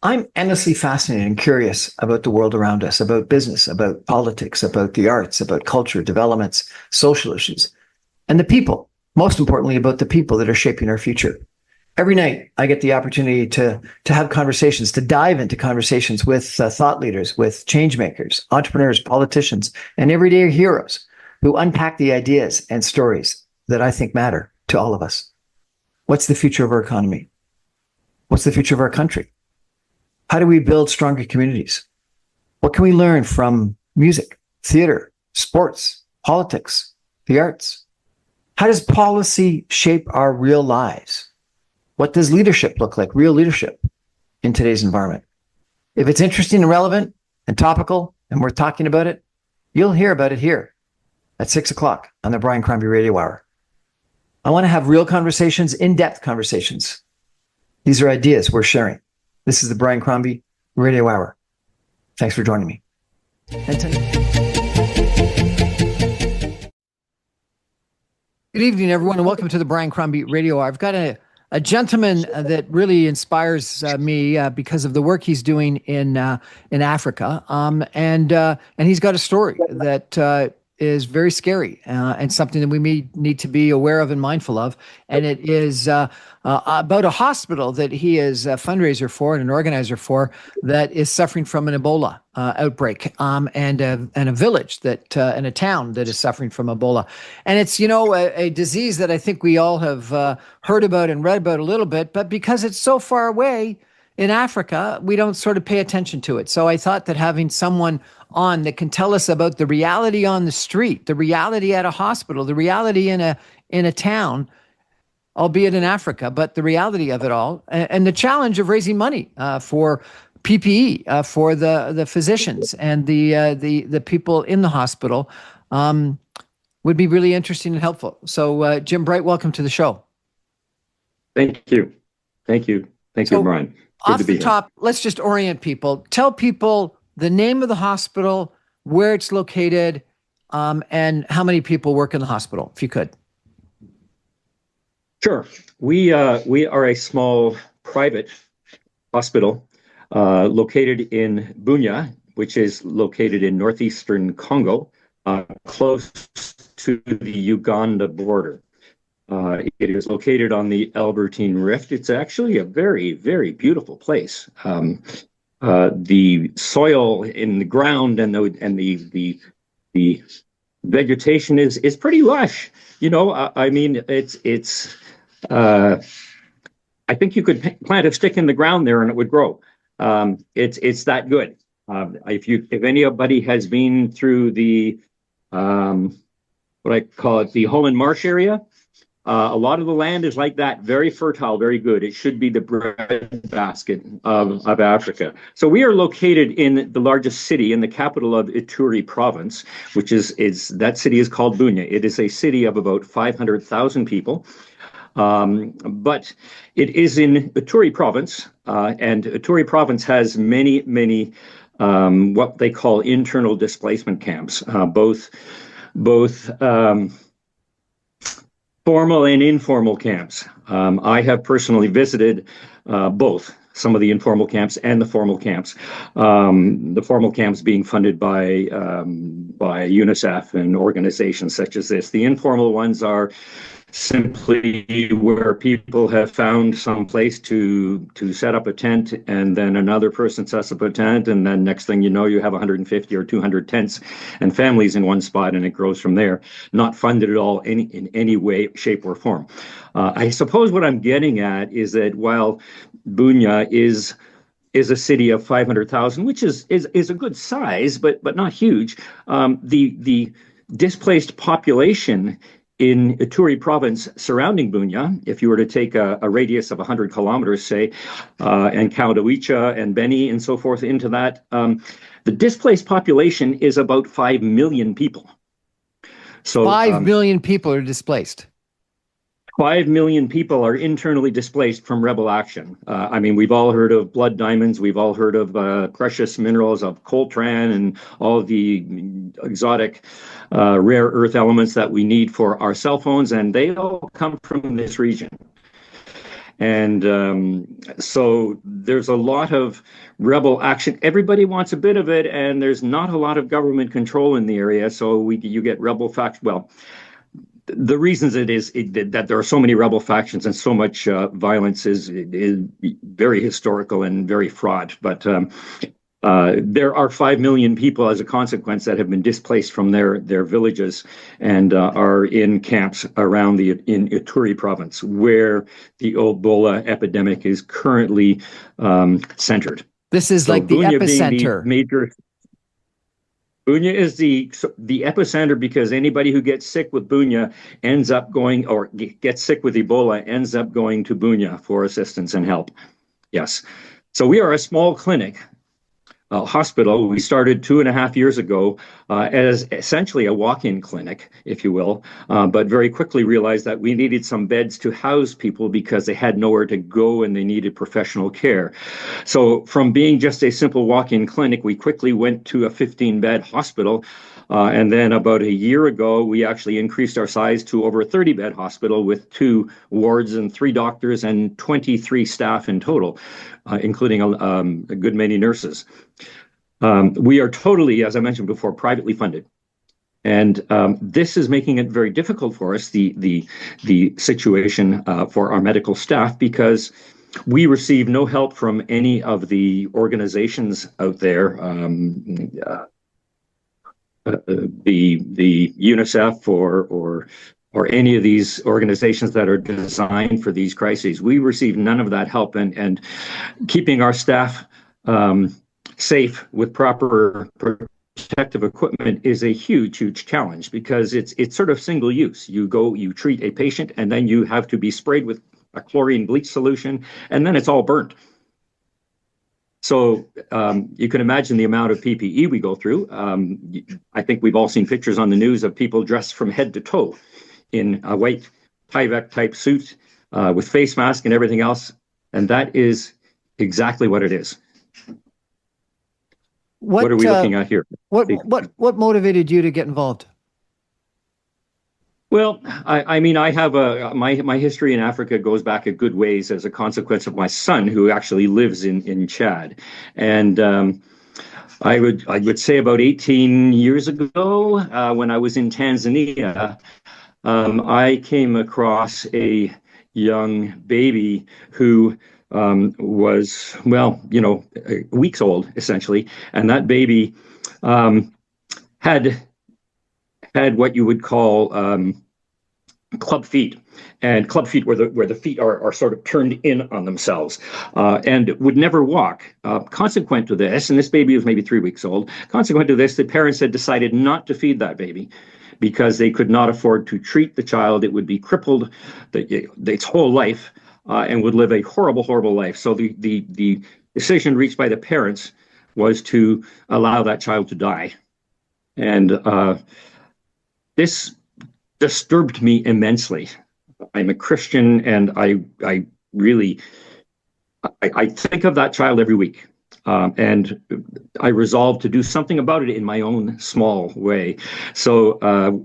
I'm endlessly fascinated and curious about the world around us, about business, about politics, about the arts, about culture, developments, social issues, and the people. Most importantly, about the people that are shaping our future. Every night, I get the opportunity to have conversations, to dive into conversations with thought leaders, with change makers, entrepreneurs, politicians, and everyday heroes who unpack the ideas and stories that I think matter to all of us. What's the future of our economy? What's the future of our country? How do we build stronger communities? What can we learn from music, theater, sports, politics, the arts? How does policy shape our real lives? What does leadership look like, real leadership in today's environment? If it's interesting and relevant and topical and we're talking about it, you'll hear about it here at 6 o'clock on the Brian Crombie Radio Hour. I want to have real conversations, in-depth conversations. These are ideas we're sharing. This is the Brian Crombie Radio Hour. Thanks for joining me. Good evening, everyone, and welcome to the Brian Crombie Radio Hour. I've got a gentleman that really inspires me because of the work he's doing in Africa, and he's got a story that is very scary and something that we may need to be aware of and mindful of. And it is about a hospital that he is a fundraiser for and an organizer for that is suffering from an Ebola outbreak, and a village that and a town that is suffering from Ebola. And it's, a disease that I think we all have heard about and read about a little bit, but because it's so far away in Africa, we don't sort of pay attention to it. So I thought that having someone on that can tell us about the reality on the street, the reality at a hospital, the reality in a town, albeit in Africa, but the reality of it all, and the challenge of raising money for PPE for the physicians and the people in the hospital would be really interesting and helpful. So Jim Bright, welcome to the show. Thank you, Brian. Good Off the top, let's just orient people. Tell people the name of the hospital, where it's located, and how many people work in the hospital, if you could. Sure. We are a small private hospital located in Bunia, which is located in northeastern Congo, close to the Uganda border. It is located on the Albertine Rift. It's actually a very, very beautiful place. The soil in the ground and the vegetation is pretty lush. I mean, it's. I think you could plant a stick in the ground there and it would grow. It's that good. If anybody has been through the what I call it, the Holland Marsh area. A lot of the land is like that, very fertile, very good. It should be the breadbasket of Africa. So we are located in the largest city, in the capital of Ituri province, which is that city is called Bunia. It is a city of about 500,000 people. But it is in Ituri province, and Ituri province has many, many what they call internal displacement camps, both formal and informal camps. I have personally visited both, some of the informal camps and the formal camps. The formal camps being funded by UNICEF and organizations such as this. The informal ones are simply where people have found some place to set up a tent, and then another person sets up a tent, and then next thing you know, you have 150 or 200 tents and families in one spot, and it grows from there. Not funded at all in any way, shape, or form. I suppose what I'm getting at is that while Bunia is a city of 500,000, which is a good size, but not huge, the displaced population in Ituri province surrounding Bunia, if you were to take a radius of 100 kilometers, say, and count Oicha and Beni and so forth into that, the displaced population is about 5 million people. So 5 million people are displaced. 5 million people are internally displaced from rebel action. I mean, we've all heard of blood diamonds. We've all heard of precious minerals of coltan and all the exotic rare earth elements that we need for our cell phones, and they all come from this region. And so there's a lot of rebel action. Everybody wants a bit of it, and there's not a lot of government control in the area. So you get rebel factions. Well, the reasons that there are so many rebel factions and so much violence is very historical and very fraught. But there are 5 million people as a consequence that have been displaced from their villages and are in camps around in Ituri province, where the Ebola epidemic is currently centered. This is So like the Bunia epicenter. Bunia is the epicenter, because anybody who gets sick with Bunia ends up going, or gets sick with Ebola ends up going to Bunia for assistance and help. Yes. So we are a small clinic. Hospital. We started 2.5 years ago as essentially a walk-in clinic, if you will, but very quickly realized that we needed some beds to house people because they had nowhere to go and they needed professional care. So from being just a simple walk-in clinic, we quickly went to a 15-bed hospital. And then about a year ago, we actually increased our size to over a 30-bed hospital with 2 wards and 3 doctors and 23 staff in total, including a good many nurses. We are totally, as I mentioned before, privately funded. And this is making it very difficult for us, the situation for our medical staff, because we receive no help from any of the organizations out there. The UNICEF or any of these organizations that are designed for these crises. We receive none of that help, and keeping our staff safe with proper protective equipment is a huge challenge, because it's sort of single use. You treat a patient, and then you have to be sprayed with a chlorine bleach solution, and then it's all burnt. So you can imagine the amount of PPE we go through. I think we've all seen pictures on the news of people dressed from head to toe in a white Tyvek type suit with face mask and everything else. And that is exactly what it is. What are we looking at here? What motivated you to get involved? Well, I mean, I have my history in Africa goes back a good ways as a consequence of my son, who actually lives in Chad. And I would say about 18 years ago, when I was in Tanzania, I came across a young baby who was, well, weeks old, essentially. And that baby had what you would call club feet, and club feet where the feet are sort of turned in on themselves, and would never walk. Consequent to this, and this baby was maybe 3 weeks old, consequent to this, the parents had decided not to feed that baby because they could not afford to treat the child. It would be crippled its whole life and would live a horrible life. So the decision reached by the parents was to allow that child to die. And this disturbed me immensely. I'm a Christian, and I really think of that child every week. And I resolved to do something about it in my own small way. So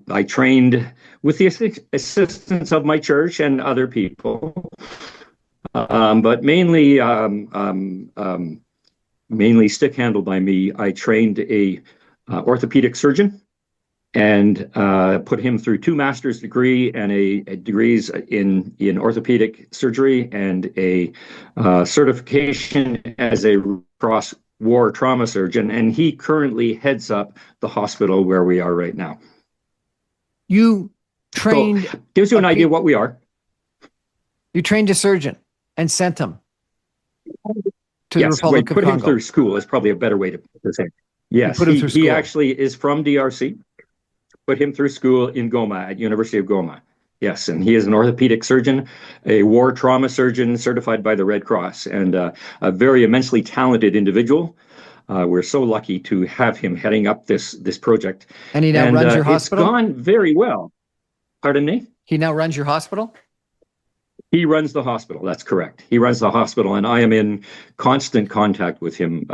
I trained with the assistance of my church and other people, but mainly stick handled by me. I trained a orthopedic surgeon and put him through 2 master's degree and a degrees in orthopedic surgery and a certification as a cross-war trauma surgeon. And he currently heads up the hospital where we are right now. You trained... So, gives you an idea what we are. You trained a surgeon and sent him to the Republic of Congo. Put him through school is probably a better way to say it. Yes, he actually is from DRC. Put him through school in Goma, at University of Goma. Yes, and he is an orthopedic surgeon, a war trauma surgeon certified by the Red Cross, and a very immensely talented individual. We're so lucky to have him heading up this project. And he now runs your hospital? It's gone very well. Pardon me? He now runs your hospital? He runs the hospital, that's correct. He runs the hospital, and I am in constant contact with him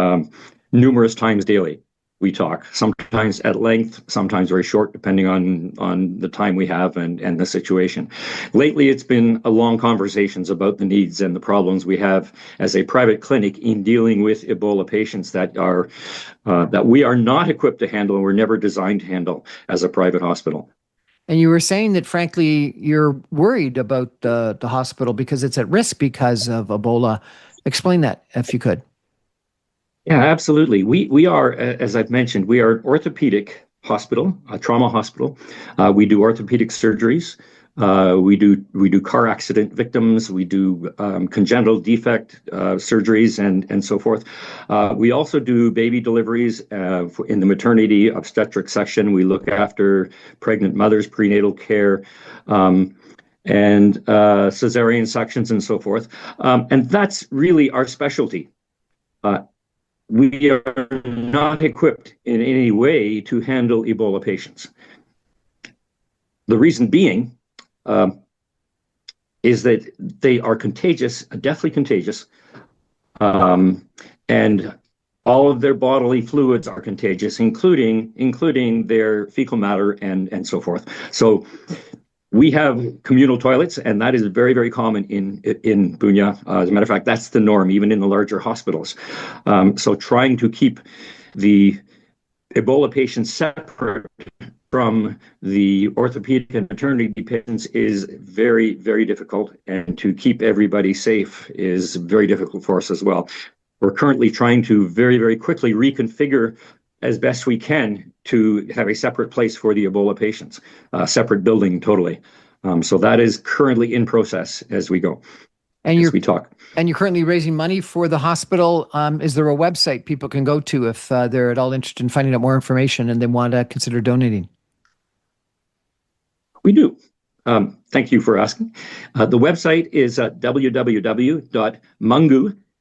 numerous times daily. we talk, sometimes at length, sometimes very short, depending on the time we have and the situation. Lately, it's been long conversations about the needs and the problems we have as a private clinic in dealing with Ebola patients that we are not equipped to handle and we're never designed to handle as a private hospital. And you were saying that, frankly, you're worried about the hospital because it's at risk because of Ebola. Explain that, if you could. Yeah, absolutely. We are, as I've mentioned, we are an orthopedic hospital, a trauma hospital. We do orthopedic surgeries. We do car accident victims. We do congenital defect surgeries and so forth. We also do baby deliveries in the maternity obstetric section. We look after pregnant mothers, prenatal care. And cesarean sections and so forth. And that's really our specialty. We are not equipped in any way to handle Ebola patients. The reason being is that they are contagious, deathly contagious, and all of their bodily fluids are contagious, including their fecal matter and so forth. So we have communal toilets, and that is very, very common in Bunia. As a matter of fact, that's the norm, even in the larger hospitals. So trying to keep the Ebola patients separate from the orthopedic and maternity patients is very, very difficult, and to keep everybody safe is very difficult for us as well. We're currently trying to very, very quickly reconfigure as best we can to have a separate place for the Ebola patients, a separate building totally. So that is currently in process as we go, as we talk. And you're currently raising money for the hospital. Is there a website people can go to if they're at all interested in finding out more information and they want to consider donating? We do. Thank you for asking. The website is www.mungu,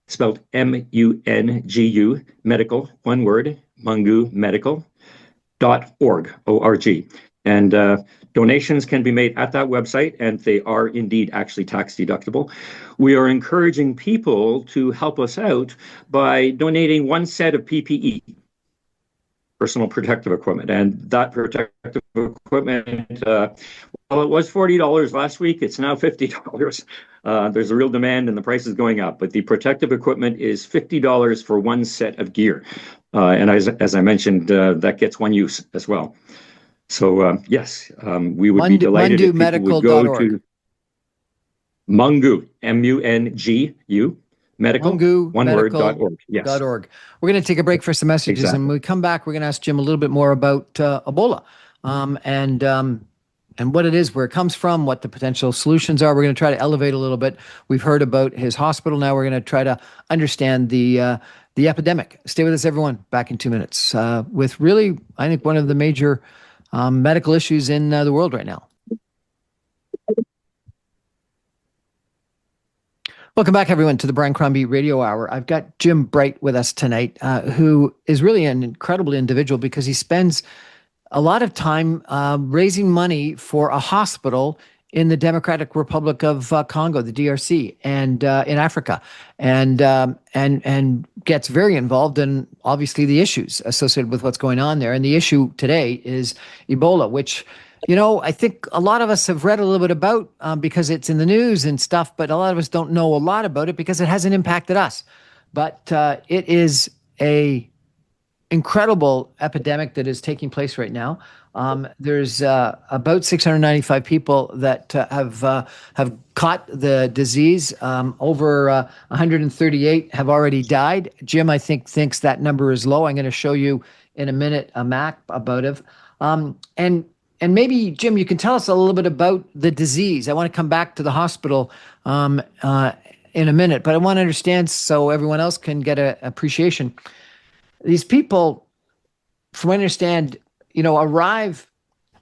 spelled M-U-N-G-U, medical, one word, mungumedical.org, O-R-G. And donations can be made at that website, and they are indeed actually tax deductible. We are encouraging people to help us out by donating one set of PPE, personal protective equipment. And that protective equipment, well, it was $40 last week. It's now $50. There's a real demand and the price is going up. But the protective equipment is $50 for one set of gear. And as I mentioned, that gets one use as well. So yes, we would be delighted if people would go to Mungu, M-U-N-G-U, medical, one word, .org. Yes. .org. We're going to take a break for some messages. Exactly. And when we come back, we're going to ask Jim a little bit more about Ebola and what it is, where it comes from, what the potential solutions are. We're going to try to elevate a little bit. We've heard about his hospital. Now we're going to try to understand the epidemic. Stay with us, everyone. Back in 2 minutes with really, I think, one of the major medical issues in the world right now. Welcome back, everyone, to the Brian Crombie Radio Hour. I've got Jim Bright with us tonight, who is really an incredible individual because he spends a lot of time raising money for a hospital in the Democratic Republic of Congo, the DRC, and in Africa, and gets very involved in obviously the issues associated with what's going on there. And the issue today is Ebola, which, you know, I think a lot of us have read a little bit about because it's in the news and stuff, but a lot of us don't know a lot about it because it hasn't impacted us. But it is a incredible epidemic that is taking place right now. There's about 695 people that have caught the disease. Over 138 have already died. Jim, I think, thinks that number is low. I'm going to show you in a minute a map about it. And maybe, Jim, you can tell us a little bit about the disease. I want to come back to the hospital in a minute, but I want to understand so everyone else can get an appreciation. These people, from what I understand, you know, arrive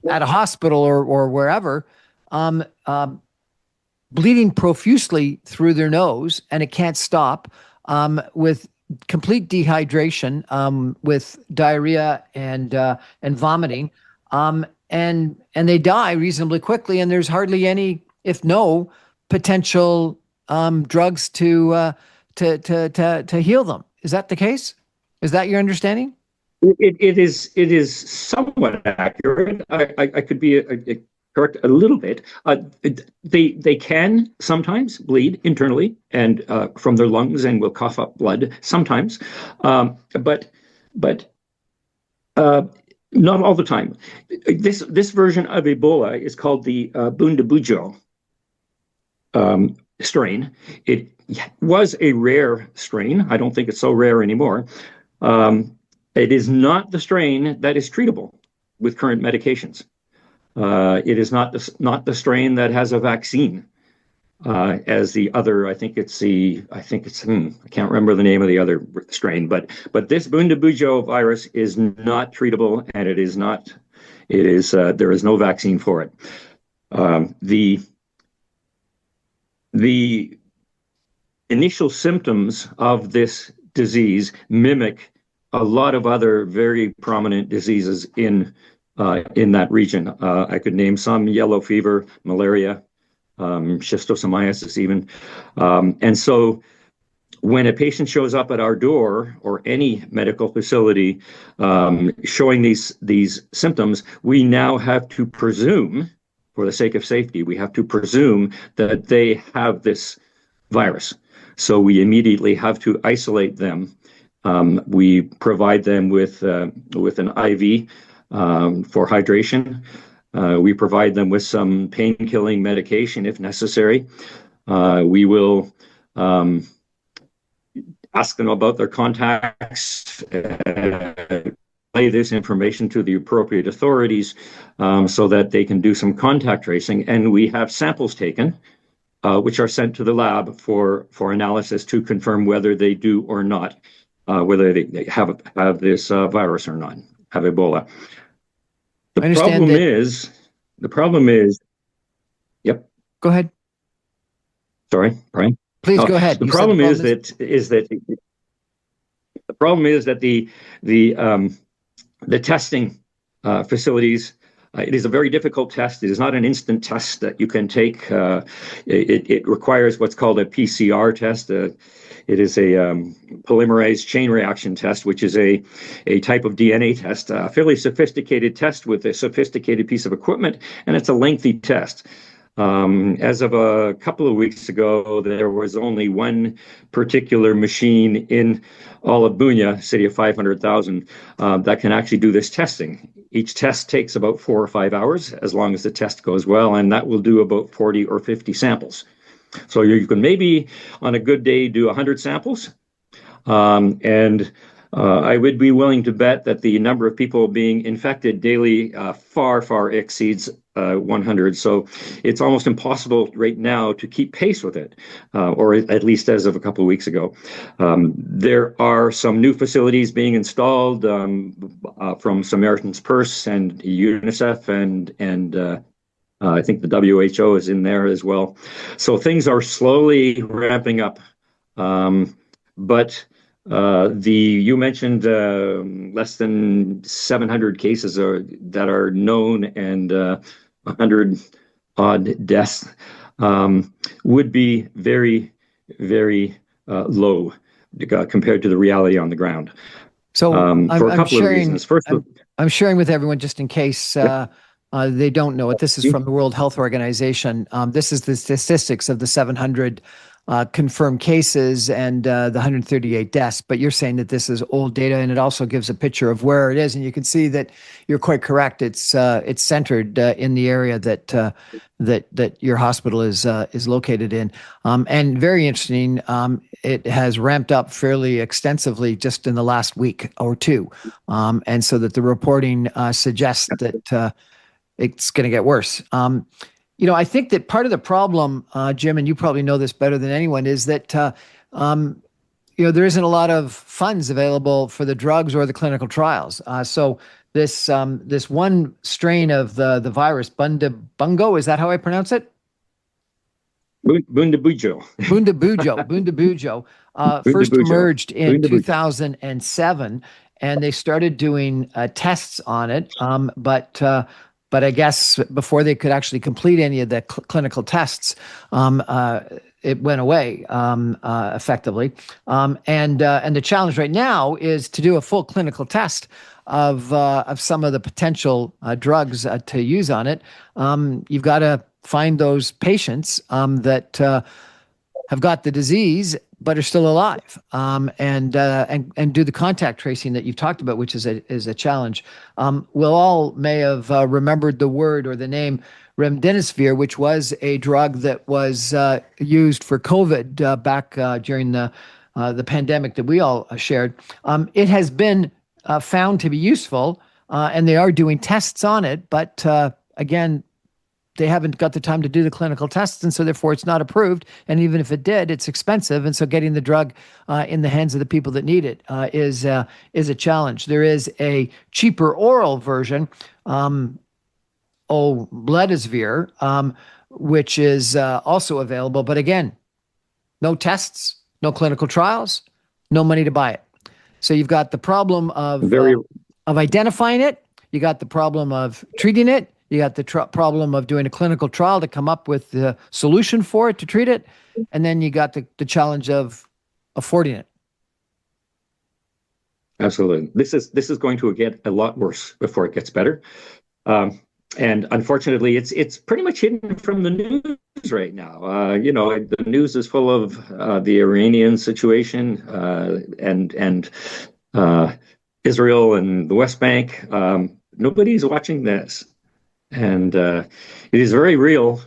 at a hospital or wherever, bleeding profusely through their nose, and it can't stop, with complete dehydration, with diarrhea and vomiting, and they die reasonably quickly. And there's hardly any, if no, potential drugs to heal them. Is that the case? Is that your understanding? It is somewhat accurate. I could be correct a little bit. They can sometimes bleed internally and from their lungs and will cough up blood sometimes, but uh, not all the time. This version of Ebola is called the Bundabujo strain. It was a rare strain. I don't think it's so rare anymore. It is not the strain that is treatable with current medications. It is not the strain that has a vaccine as the other. I can't remember the name of the other strain, but this Bundabujo virus is not treatable, and it is not. It is there is no vaccine for it. The initial symptoms of this disease mimic a lot of other very prominent diseases in that region. I could name some: yellow fever, malaria, schistosomiasis, even. And so, when a patient shows up at our door or any medical facility showing these symptoms, we now have to presume, for the sake of safety, we have to presume that they have this virus. So we immediately have to isolate them. We provide them with an IV for hydration. We provide them with some pain-killing medication if necessary. We will ask them about their contacts, lay this information to the appropriate authorities so that they can do some contact tracing. And we have samples taken, which are sent to the lab for analysis to confirm whether they do or not, whether they have this virus or not, have Ebola. The problem is, yep. Go ahead. Sorry, Brian. Please go ahead. The problem is that the testing facilities. It is a very difficult test. It is not an instant test that you can take. It requires what's called a PCR test. It is a polymerase chain reaction test, which is a type of DNA test, a fairly sophisticated test with a sophisticated piece of equipment, and it's a lengthy test. As of a couple of weeks ago, there was only one particular machine in all of Bunia, city of 500,000, that can actually do this testing. Each test takes about 4 or 5 hours, as long as the test goes well, and that will do about 40 or 50 samples. So you can maybe, on a good day, do 100 samples, and I would be willing to bet that the number of people being infected daily far, far exceeds 100. So it's almost impossible right now to keep pace with it, or at least as of a couple of weeks ago. There are some new facilities being installed from Samaritan's Purse and UNICEF, and I think the WHO is in there as well. So things are slowly ramping up, but you mentioned less than 700 cases that are known, and 100 odd deaths would be very, very low compared to the reality on the ground. So for a couple of reasons. First, I'm sharing with everyone just in case they don't know it. This is from the World Health Organization. This is the statistics of the 700 confirmed cases and the 138 deaths. But you're saying that this is old data, and it also gives a picture of where it is. And you can see that you're quite correct. It's centered in the area that your hospital is located in. And very interesting, it has ramped up fairly extensively just in the last week or two. And so that the reporting suggests that it's going to get worse. I think that part of the problem, Jim, and you probably know this better than anyone, is that there isn't a lot of funds available for the drugs or the clinical trials. So this one strain of the virus, Bundabujo, is that how I pronounce it? Bundabujo. Bundabujo, first emerged in 2007, and they started doing tests on it, but but I guess before they could actually complete any of the clinical tests, it went away effectively. And the challenge right now is to do a full clinical test of some of the potential drugs to use on it. You've got to find those patients that have got the disease but are still alive, and do the contact tracing that you've talked about, which is a challenge. We'll all may have remembered the word or the name remdesivir, which was a drug that was used for COVID back during the pandemic that we all shared. It has been found to be useful, and they are doing tests on it, but again, they haven't got the time to do the clinical tests, and so therefore it's not approved. And even if it did, it's expensive, and so getting the drug in the hands of the people that need it is a challenge. There is a cheaper oral version, bledisivir, which is also available, but again, no tests, no clinical trials, no money to buy it. So you've got the problem of identifying it, you got the problem of treating it, you got the problem of doing a clinical trial to come up with the solution for it to treat it, and then you got the challenge of affording it. Absolutely. This is going to get a lot worse before it gets better. And unfortunately, it's pretty much hidden from the news right now. The news is full of the Iranian situation and Israel and the West Bank. Nobody's watching this. And it is very real.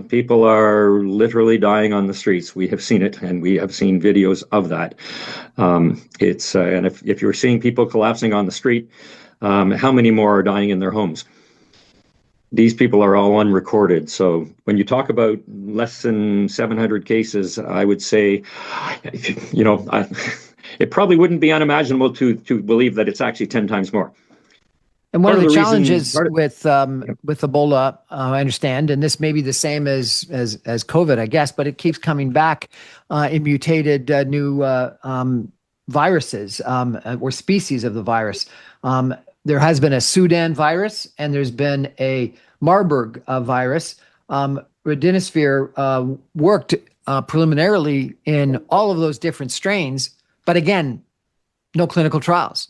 People are literally dying on the streets. We have seen it, and we have seen videos of that. And if you're seeing people collapsing on the street, how many more are dying in their homes? These people are all unrecorded. So when you talk about less than 700 cases, I would say, it probably wouldn't be unimaginable to believe that it's actually 10 times more. And one of the challenges with Ebola, I understand, and this may be the same as COVID, I guess, but it keeps coming back in mutated new viruses or species of the virus. There has been a Sudan virus, and there's been a Marburg virus. Remdesivir worked preliminarily in all of those different strains, but again, no clinical trials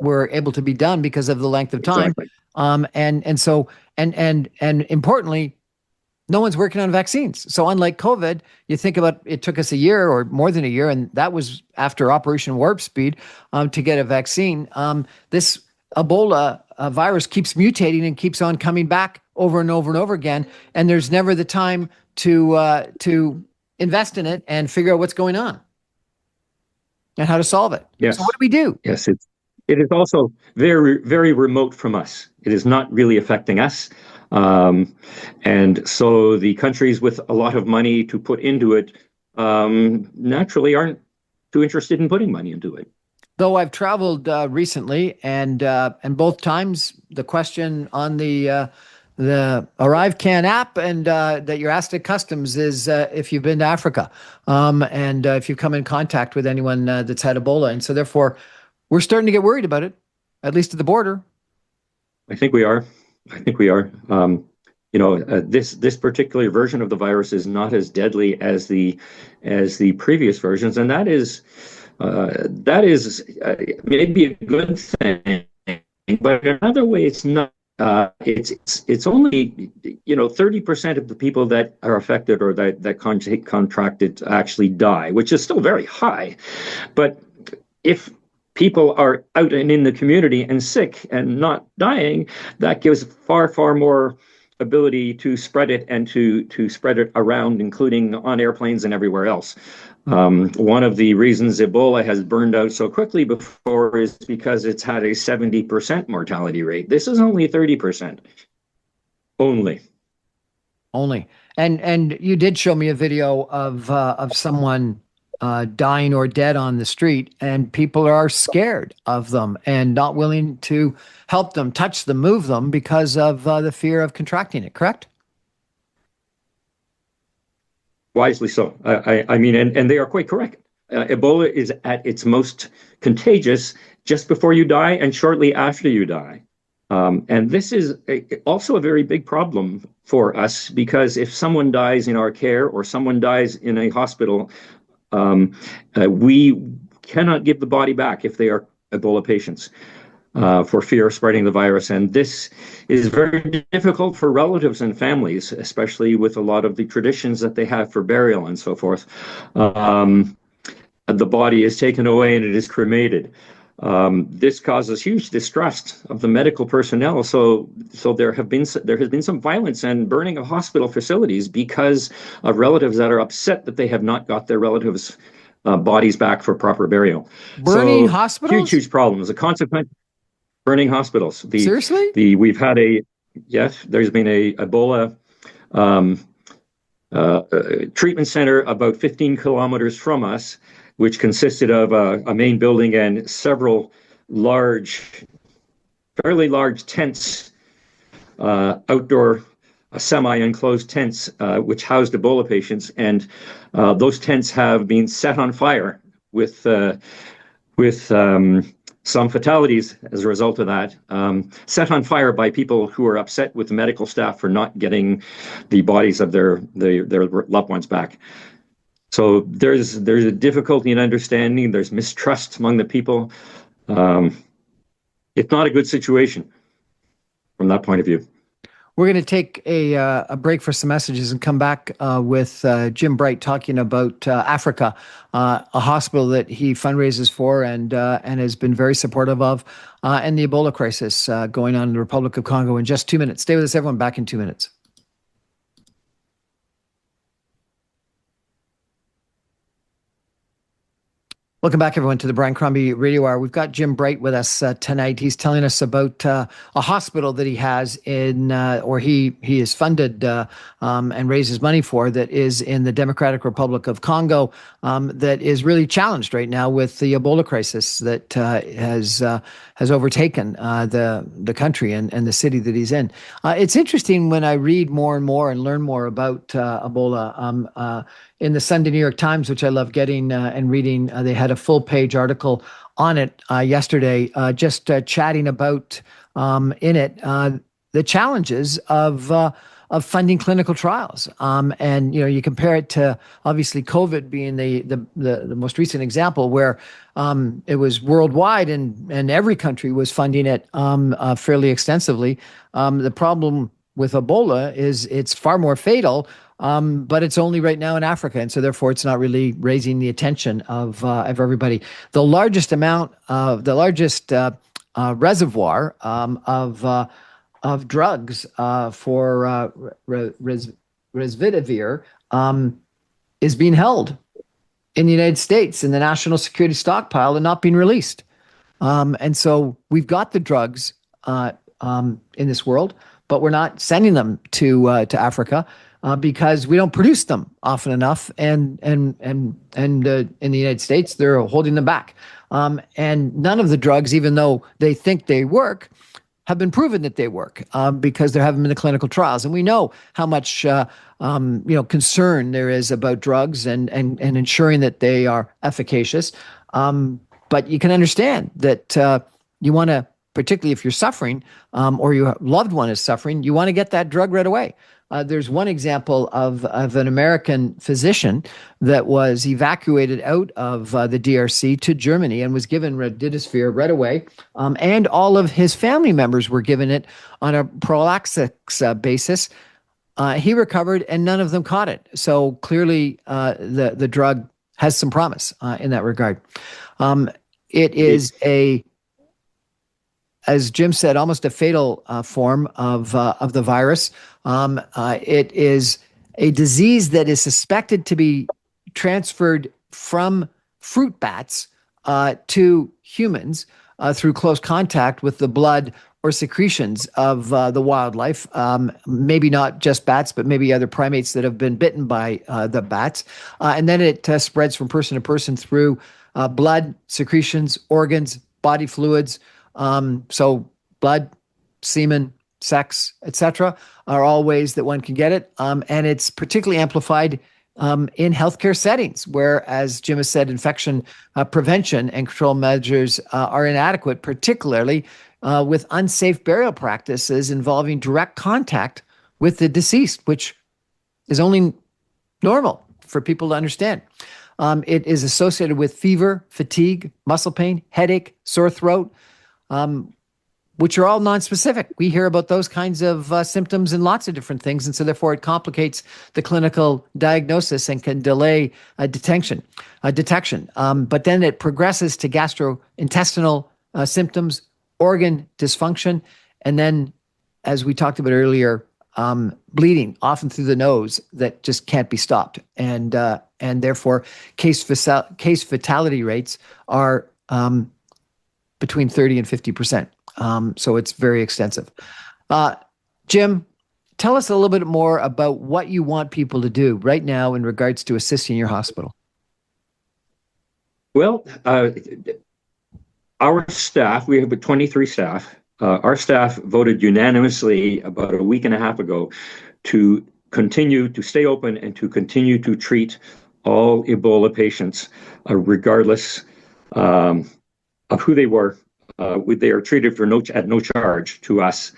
were able to be done because of the length of time. Exactly. And importantly, no one's working on vaccines. So unlike COVID, you think about it took us a year or more than a year, and that was after Operation Warp Speed to get a vaccine. This Ebola virus keeps mutating and keeps on coming back over and over and over again, and there's never the time to invest in it and figure out what's going on and how to solve it. Yes. So what do we do? Yes, it is also very, very remote from us. It is not really affecting us. And so the countries with a lot of money to put into it naturally aren't too interested in putting money into it. Though I've traveled recently, and both times the question on the ArriveCan app and that you're asked at customs is if you've been to Africa and if you've come in contact with anyone that's had Ebola. And so therefore, we're starting to get worried about it, at least at the border. I think we are. This particular version of the virus is not as deadly as the previous versions, and that is maybe a good thing. But another way, it's not. It's only 30% of the people that are affected or that contract it actually die, which is still very high. But if people are out and in the community and sick and not dying, that gives far, far more ability to spread it and to spread it around, including on airplanes and everywhere else. One of the reasons Ebola has burned out so quickly before is because it's had a 70% mortality rate. This is only 30%. Only. And you did show me a video of someone dying or dead on the street, and people are scared of them and not willing to help them, touch them, move them because of the fear of contracting it, correct? Wisely so. I mean, and they are quite correct. Ebola is at its most contagious just before you die and shortly after you die. And this is also a very big problem for us because if someone dies in our care or someone dies in a hospital, we cannot give the body back if they are Ebola patients for fear of spreading the virus. And this is very difficult for relatives and families, especially with a lot of the traditions that they have for burial and so forth. The body is taken away and it is cremated. This causes huge distrust of the medical personnel. So there has been some violence and burning of hospital facilities because of relatives that are upset that they have not got their relatives' bodies back for proper burial. Burning So hospitals? huge problems. The consequence, burning hospitals. Seriously? We've had there's been a Ebola treatment center about 15 kilometers from us, which consisted of a main building and several fairly large tents, outdoor semi-enclosed tents, which housed Ebola patients. And those tents have been set on fire with some fatalities as a result of that, set on fire by people who are upset with the medical staff for not getting the bodies of their loved ones back. So there's a difficulty in understanding. There's mistrust among the people. It's not a good situation from that point of view. We're going to take a break for some messages and come back with Jim Bright talking about Africa, a hospital that he fundraises for and has been very supportive of, and the Ebola crisis going on in the Republic of Congo in just 2 minutes. Stay with us, everyone. Back in 2 minutes. Welcome back, everyone, to the Brian Crombie Radio Hour. We've got Jim Bright with us tonight. He's telling us about a hospital that he has or he is funded and raises money for, that is in the Democratic Republic of Congo, that is really challenged right now with the Ebola crisis that has overtaken the country and the city that he's in. It's interesting when I read more and more and learn more about Ebola. In the Sunday New York Times, which I love getting and reading, they had a full-page article on it yesterday, just chatting about in it the challenges of funding clinical trials. And you compare it to obviously COVID being the most recent example, where it was worldwide and every country was funding it fairly extensively. The problem with Ebola is it's far more fatal. But it's only right now in Africa, and so therefore it's not really raising the attention of everybody. The largest reservoir of drugs for Resvidivir is being held in the United States in the national security stockpile and not being released. And so we've got the drugs in this world, but we're not sending them to Africa. Because we don't produce them often enough, and in the United States they're holding them back, and none of the drugs, even though they think they work, have been proven that they work because there haven't been the clinical trials, and we know how much concern there is about drugs and ensuring that they are efficacious. But you can understand that you want to, particularly if you're suffering or your loved one is suffering, you want to get that drug right away. There's one example of an American physician that was evacuated out of the DRC to Germany and was given remdesivir right away. And all of his family members were given it on a prophylaxis basis. He recovered and none of them caught it. So clearly the drug has some promise in that regard. It is as Jim said, almost a fatal form of the virus. It is a disease that is suspected to be transferred from fruit bats to humans through close contact with the blood or secretions of the wildlife, maybe not just bats, but maybe other primates that have been bitten by the bats. And then it spreads from person to person through blood, secretions, organs, body fluids. So blood, semen, sex, etc., are all ways that one can get it. And it's particularly amplified in healthcare settings where, as Jim has said, infection prevention and control measures are inadequate, particularly with unsafe burial practices involving direct contact with the deceased, which is only normal for people to understand. It is associated with fever, fatigue, muscle pain, headache, sore throat, which are all nonspecific. We hear about those kinds of symptoms in lots of different things, and so therefore it complicates the clinical diagnosis and can delay detection. But then it progresses to gastrointestinal symptoms, organ dysfunction, and then, as we talked about earlier, bleeding, often through the nose, that just can't be stopped, and therefore case fatality rates are between 30 and 50%. So it's very extensive. Jim, tell us a little bit more about what you want people to do right now in regards to assisting your hospital. Well, our staff, we have 23 staff. Our staff voted unanimously about a week and a half ago to continue to stay open and to continue to treat all Ebola patients, regardless of who they were. They are treated at no charge to us,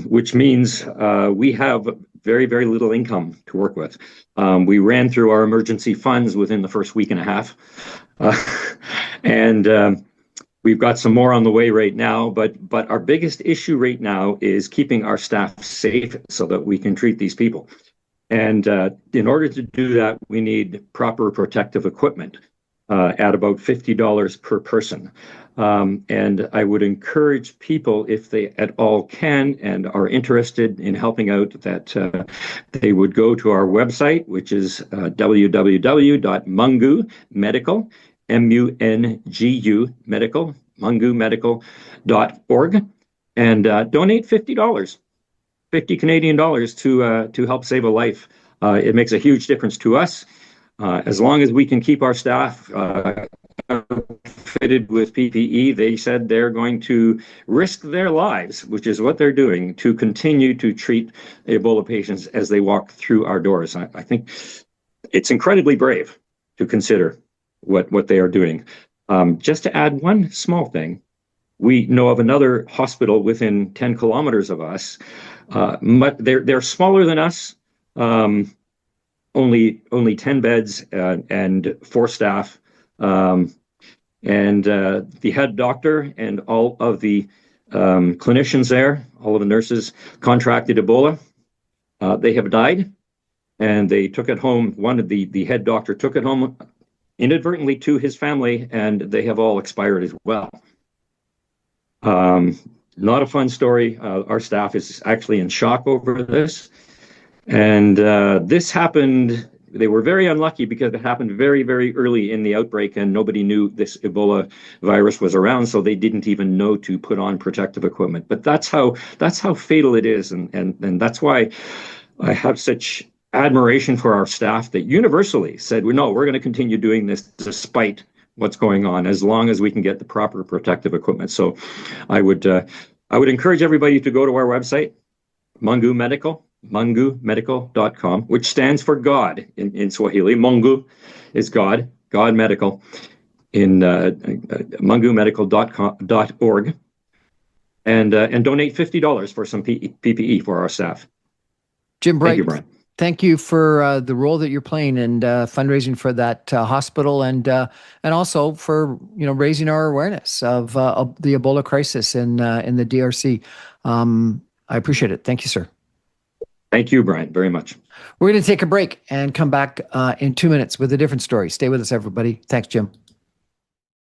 which means we have very, very little income to work with. We ran through our emergency funds within the first week and a half, and we've got some more on the way right now, but our biggest issue right now is keeping our staff safe so that we can treat these people. And in order to do that, we need proper protective equipment at about $50 per person. And I would encourage people, if they at all can and are interested in helping out, that they would go to our website, which is www.mungumedical.com. MUNGU medical, mungumedical.org, and donate $50, 50 Canadian dollars to help save a life. It makes a huge difference to us. As long as we can keep our staff fitted with PPE, they said they're going to risk their lives, which is what they're doing, to continue to treat Ebola patients as they walk through our doors. I think it's incredibly brave to consider what they are doing. Just to add one small thing, we know of another hospital within 10 kilometers of us. They're smaller than us, only 10 beds and 4 staff. And the head doctor and all of the clinicians there, all of the nurses, contracted Ebola. They have died, and they took it home. One of the head doctor took it home inadvertently to his family, and they have all expired as well. Not a fun story. Our staff is actually in shock over this. And this happened, they were very unlucky because it happened very, very early in the outbreak, and nobody knew this Ebola virus was around, so they didn't even know to put on protective equipment. But that's how fatal it is, and that's why I have such admiration for our staff that universally said, no, we're going to continue doing this despite what's going on, as long as we can get the proper protective equipment. So I would encourage everybody to go to our website, mungumedical.com, which stands for God in Swahili. Mungu is God, God Medical, in mungumedical.org, and donate $50 for some PPE for our staff. Jim Bright, thank you, Brian. Thank you for the role that you're playing and fundraising for that hospital, and also for raising our awareness of the Ebola crisis in the DRC. I appreciate it. Thank you, sir. Thank you, Brian, very much. We're going to take a break and come back in 2 minutes with a different story. Stay with us, everybody. Thanks, Jim.